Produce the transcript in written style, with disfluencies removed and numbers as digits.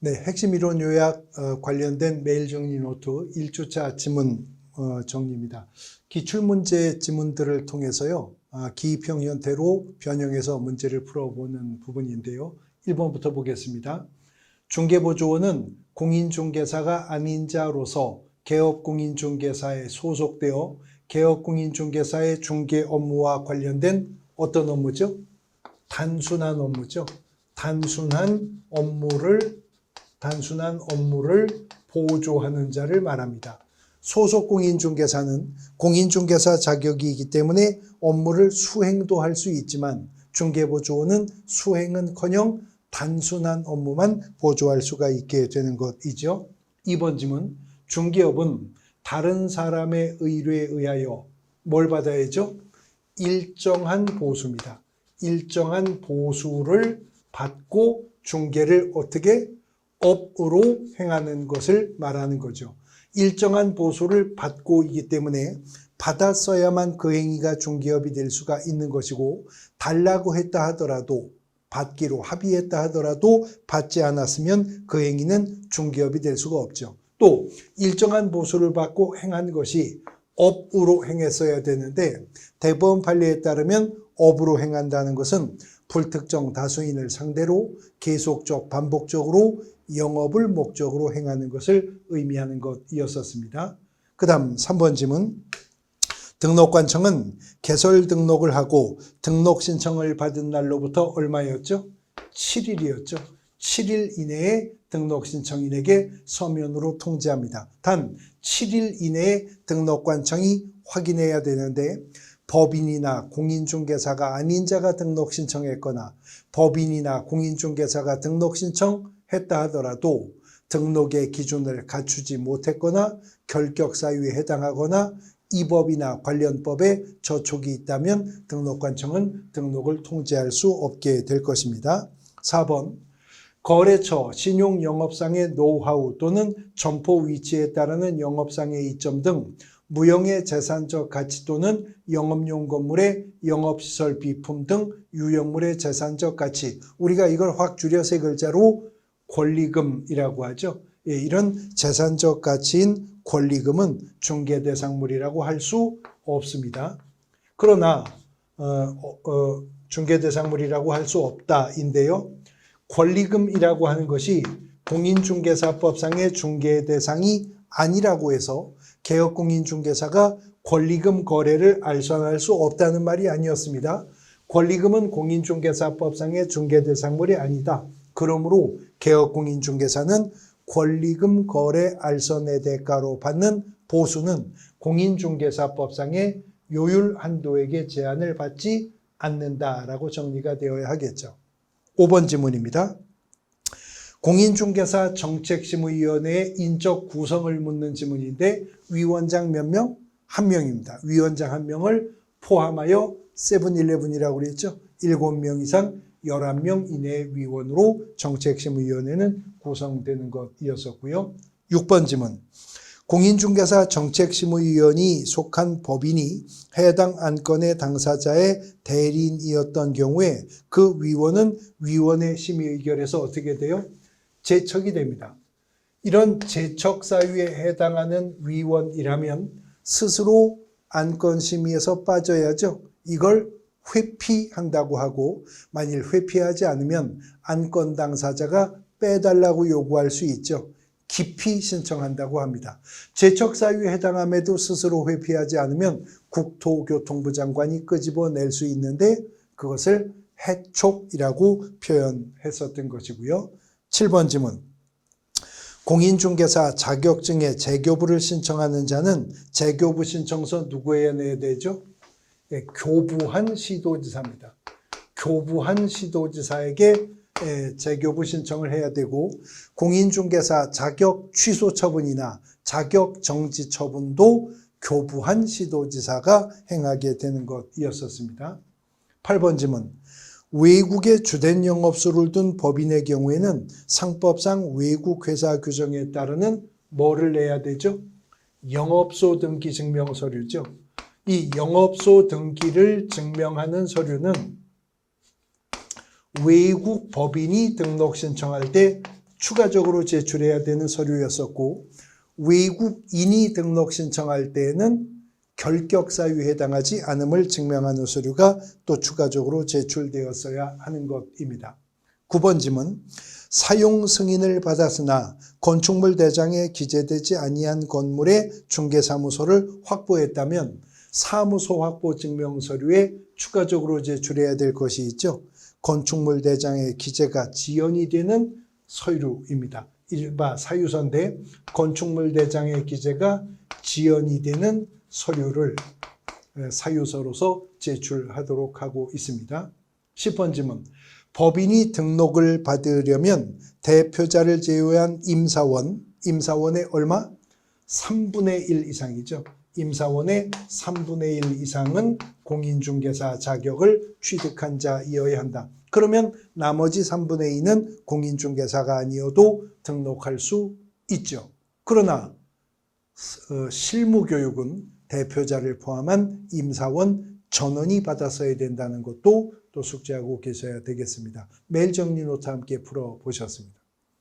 네, 핵심 이론 요약 관련된 메일 정리 노트 1주차 지문 정리입니다. 기출문제 지문들을 통해서요. 기입형 형태로 변형해서 문제를 풀어보는 부분인데요. 1번부터 보겠습니다. 중개보조원은 공인중개사가 아닌 자로서 개업공인중개사에 소속되어 개업공인중개사의 중개 업무와 관련된 어떤 업무죠? 단순한 업무죠. 단순한 업무를 보조하는 자를 말합니다. 소속 공인중개사는 공인중개사 자격이기 때문에 업무를 수행도 할 수 있지만 중개보조원은 수행은커녕 단순한 업무만 보조할 수가 있게 되는 것이죠. 2번 질문, 중개업은 다른 사람의 의뢰에 의하여 뭘 받아야죠? 일정한 보수입니다. 일정한 보수를 받고 중개를 어떻게? 업으로 행하는 것을 말하는 거죠. 일정한 보수를 받고이기 때문에 받았어야만 그 행위가 중개업이 될 수가 있는 것이고, 달라고 했다 하더라도, 받기로 합의했다 하더라도 받지 않았으면 그 행위는 중개업이 될 수가 없죠. 또 일정한 보수를 받고 행한 것이 업으로 행했어야 되는데, 대법원 판례에 따르면 업으로 행한다는 것은 불특정 다수인을 상대로 계속적 반복적으로 영업을 목적으로 행하는 것을 의미하는 것이었습니다. 그 다음 3번 질문. 등록관청은 개설 등록을 하고 등록 신청을 받은 날로부터 얼마였죠? 7일이었죠. 7일 이내에 등록 신청인에게 서면으로 통지합니다. 단 7일 이내에 등록관청이 확인해야 되는데, 법인이나 공인중개사가 아닌 자가 등록 신청했거나 법인이나 공인중개사가 등록 신청했다 하더라도 등록의 기준을 갖추지 못했거나 결격 사유에 해당하거나 이 법이나 관련 법에 저촉이 있다면 등록관청은 등록을 통지할 수 없게 될 것입니다. 4번, 거래처, 신용영업상의 노하우 또는 점포 위치에 따르는 영업상의 이점 등 무형의 재산적 가치 또는 영업용 건물의 영업시설 비품 등 유형물의 재산적 가치, 우리가 이걸 확 줄여 세 글자로 권리금이라고 하죠. 예, 이런 재산적 가치인 권리금은 중개대상물이라고 할 수 없습니다. 그러나 중개대상물이라고 할 수 없다인데요. 권리금이라고 하는 것이 공인중개사법상의 중개대상이 아니라고 해서 개업공인중개사가 권리금 거래를 알선할 수 없다는 말이 아니었습니다. 권리금은 공인중개사법상의 중개대상물이 아니다. 그러므로 개업공인중개사는 권리금 거래 알선의 대가로 받는 보수는 공인중개사법상의 요율 한도액의 제한을 받지 않는다라고 정리가 되어야 하겠죠. 5번 질문입니다. 공인중개사 정책심의위원회의 인적 구성을 묻는 질문인데, 위원장 몇 명? 1명입니다. 위원장 1명을 포함하여 세븐일레븐이라고 그랬죠. 7명 이상 11명 이내의 위원으로 정책심의위원회는 구성되는 것이었었고요. 6번 질문. 공인중개사 정책심의위원이 속한 법인이 해당 안건의 당사자의 대리인이었던 경우에 그 위원은 위원회 심의 의결에서 어떻게 돼요? 제척이 됩니다. 이런 제척 사유에 해당하는 위원이라면 스스로 안건 심의에서 빠져야죠. 이걸 회피한다고 하고, 만일 회피하지 않으면 안건 당사자가 빼달라고 요구할 수 있죠. 기피 신청한다고 합니다. 제척 사유에 해당함에도 스스로 회피하지 않으면 국토교통부 장관이 끄집어낼 수 있는데, 그것을 해촉이라고 표현했었던 것이고요. 7번 질문. 공인중개사 자격증의 재교부를 신청하는 자는 재교부 신청서 누구에 내야 되죠? 예, 교부한 시도지사입니다. 교부한 시도지사에게 재교부 신청을 해야 되고, 공인중개사 자격 취소 처분이나 자격 정지 처분도 교부한 시도지사가 행하게 되는 것이었습니다. 8번 질문. 외국에 주된 영업소를 둔 법인의 경우에는 상법상 외국회사 규정에 따르는 뭐를 내야 되죠? 영업소 등기 증명 서류죠. 이 영업소 등기를 증명하는 서류는 외국 법인이 등록 신청할 때 추가적으로 제출해야 되는 서류였었고, 외국인이 등록 신청할 때에는 결격 사유에 해당하지 않음을 증명하는 서류가 또 추가적으로 제출되었어야 하는 것입니다. 9번 질문. 사용 승인을 받았으나 건축물 대장에 기재되지 아니한 건물의 중개사무소를 확보했다면 사무소 확보 증명 서류에 추가적으로 제출해야 될 것이 있죠. 건축물 대장의 기재가 지연이 되는 서류입니다. 일바 사유서인데 건축물 대장의 기재가 지연이 되는 서류를 사유서로서 제출하도록 하고 있습니다. 10번 질문. 법인이 등록을 받으려면 대표자를 제외한 임사원의 얼마? 3분의 1 이상이죠. 임사원의 3분의 1 이상은 공인중개사 자격을 취득한 자이어야 한다. 그러면 나머지 3분의 2는 공인중개사가 아니어도 등록할 수 있죠. 그러나 실무교육은 대표자를 포함한 임사원 전원이 받았어야 된다는 것도 또 숙지하고 계셔야 되겠습니다. 메일 정리 노트 함께 풀어보셨습니다.